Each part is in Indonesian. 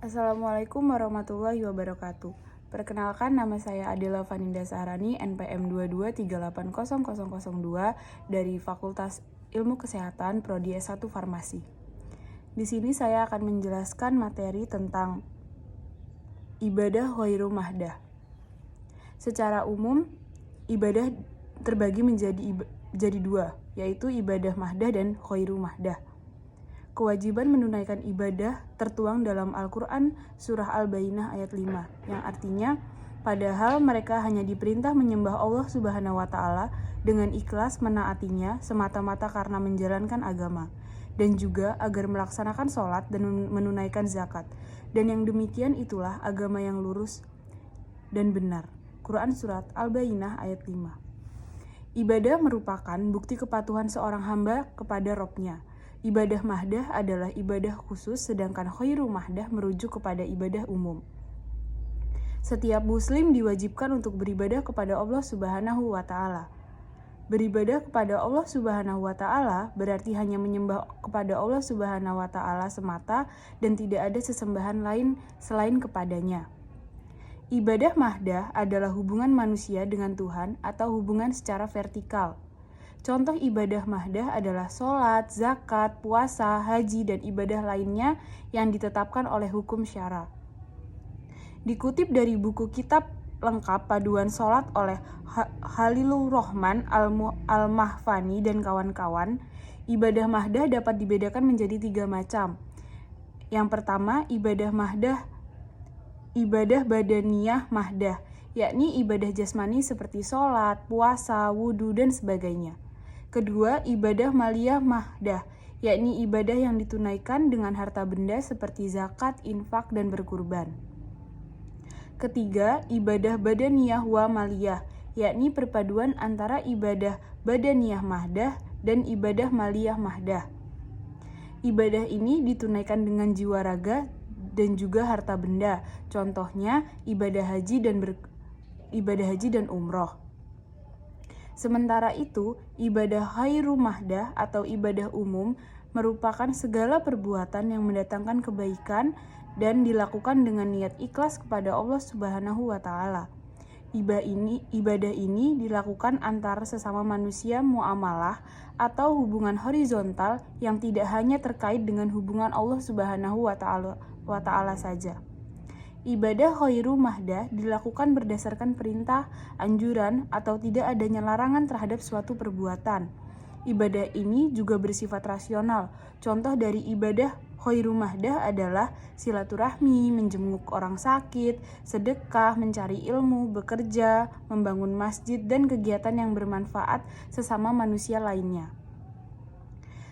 Assalamualaikum warahmatullahi wabarakatuh. Perkenalkan, nama saya Adela Vaninda Saharani, NPM 22380002 dari Fakultas Ilmu Kesehatan Prodi S1 Farmasi. Di sini saya akan menjelaskan materi tentang ibadah ghairu mahdah. Secara umum, ibadah terbagi menjadi dua, yaitu ibadah mahdah dan ghairu mahdah. Kewajiban menunaikan ibadah tertuang dalam Al-Quran Surah Al-Bayyinah ayat 5, yang artinya, padahal mereka hanya diperintah menyembah Allah Subhanahu wa Ta'ala dengan ikhlas menaatinya semata-mata karena menjalankan agama, dan juga agar melaksanakan sholat dan menunaikan zakat. Dan yang demikian itulah agama yang lurus dan benar. Quran Surat Al-Bayyinah ayat 5. Ibadah merupakan bukti kepatuhan seorang hamba kepada Robnya. Ibadah mahdah adalah ibadah khusus, sedangkan ghairu mahdah merujuk kepada ibadah umum. Setiap muslim diwajibkan untuk beribadah kepada Allah Subhanahu wa Ta'ala. Beribadah kepada Allah Subhanahu wa Ta'ala berarti hanya menyembah kepada Allah Subhanahu wa Ta'ala semata dan tidak ada sesembahan lain selain kepadanya. Ibadah mahdah adalah hubungan manusia dengan Tuhan atau hubungan secara vertikal. Contoh ibadah mahdah adalah sholat, zakat, puasa, haji, dan ibadah lainnya yang ditetapkan oleh hukum syara. Dikutip dari buku kitab lengkap paduan sholat oleh Halilur Rahman Al-Mahfani dan kawan-kawan, ibadah mahdah dapat dibedakan menjadi 3 macam. Yang pertama, ibadah badaniyah mahdah, yakni ibadah jasmani seperti sholat, puasa, wudhu, dan sebagainya. Kedua, ibadah maliyah mahdah, yakni ibadah yang ditunaikan dengan harta benda seperti zakat, infak, dan berkurban. Ketiga, ibadah badaniyah wa maliyah, yakni perpaduan antara ibadah badaniyah mahdah dan ibadah maliyah mahdah. Ibadah ini ditunaikan dengan jiwa raga dan juga harta benda. Contohnya ibadah haji dan umroh. Sementara itu, ibadah ghairu mahdah atau ibadah umum merupakan segala perbuatan yang mendatangkan kebaikan dan dilakukan dengan niat ikhlas kepada Allah Subhanahu wa Ta'ala. Ibadah ini dilakukan antara sesama manusia muamalah atau hubungan horizontal yang tidak hanya terkait dengan hubungan Allah Subhanahu wa Ta'ala saja. Ibadah ghairu mahdah dilakukan berdasarkan perintah, anjuran, atau tidak adanya larangan terhadap suatu perbuatan. Ibadah ini juga bersifat rasional. Contoh dari ibadah ghairu mahdah adalah silaturahmi, menjenguk orang sakit, sedekah, mencari ilmu, bekerja, membangun masjid, dan kegiatan yang bermanfaat sesama manusia lainnya.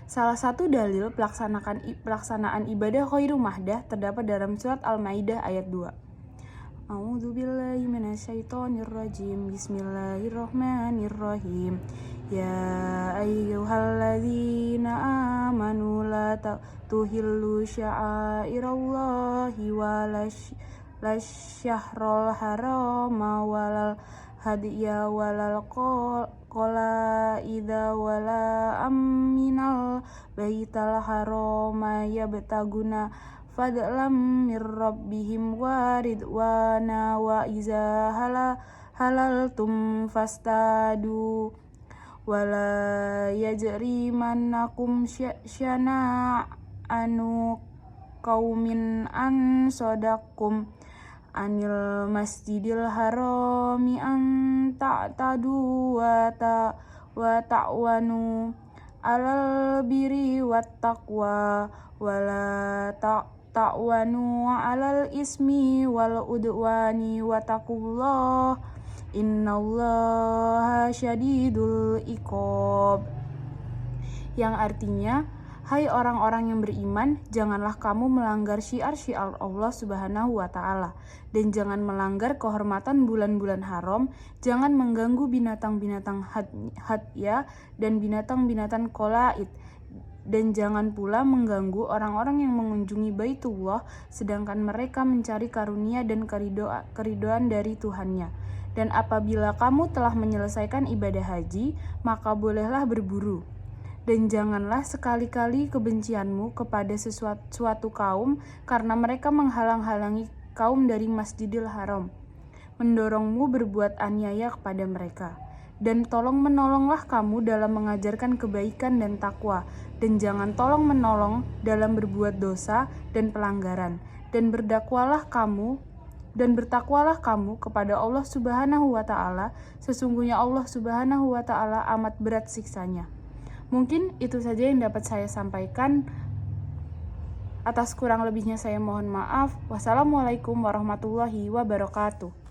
Salah satu dalil pelaksanaan ibadah ghairu mahdah terdapat dalam surat Al-Maidah ayat 2. A'udzubillahi minasyaitonirrajim. Bismillahirrahmanirrahim. Ya ayyuhalladzina amanu la tuhillu sya'airallahi walasyahrul harama walal hadiya walal qalaida wala aminal baital harama yabtaguna fadlam mir rabbihim wa ridwana wa iza halaltum fastadu wala yajrimannakum syana'anu qaumin an sadakum anil masjidil harami an ta'tadu wa ta'wanu alal birri wat taqwa wala ta'wanu alal ismi wal udwani wa taqullah innallaha syadidul iqab, yang artinya, hai orang-orang yang beriman, janganlah kamu melanggar syiar-syiar Allah Subhanahu wa Ta'ala, dan jangan melanggar kehormatan bulan-bulan haram, jangan mengganggu binatang-binatang hadya dan binatang-binatang qalaid, dan jangan pula mengganggu orang-orang yang mengunjungi Baitullah sedangkan mereka mencari karunia dan keridoan dari Tuhannya. Dan apabila kamu telah menyelesaikan ibadah haji, maka bolehlah berburu. Dan janganlah sekali-kali kebencianmu kepada suatu kaum karena mereka menghalang-halangi kaum dari Masjidil Haram, mendorongmu berbuat aniaya kepada mereka. Dan tolong menolonglah kamu dalam mengajarkan kebaikan dan takwa, dan jangan tolong menolong dalam berbuat dosa dan pelanggaran. Dan bertakwalah kamu kepada Allah Subhanahu wa taala, sesungguhnya Allah Subhanahu wa taala amat berat siksanya. Mungkin itu saja yang dapat saya sampaikan. Atas kurang lebihnya saya mohon maaf. Wassalamualaikum warahmatullahi wabarakatuh.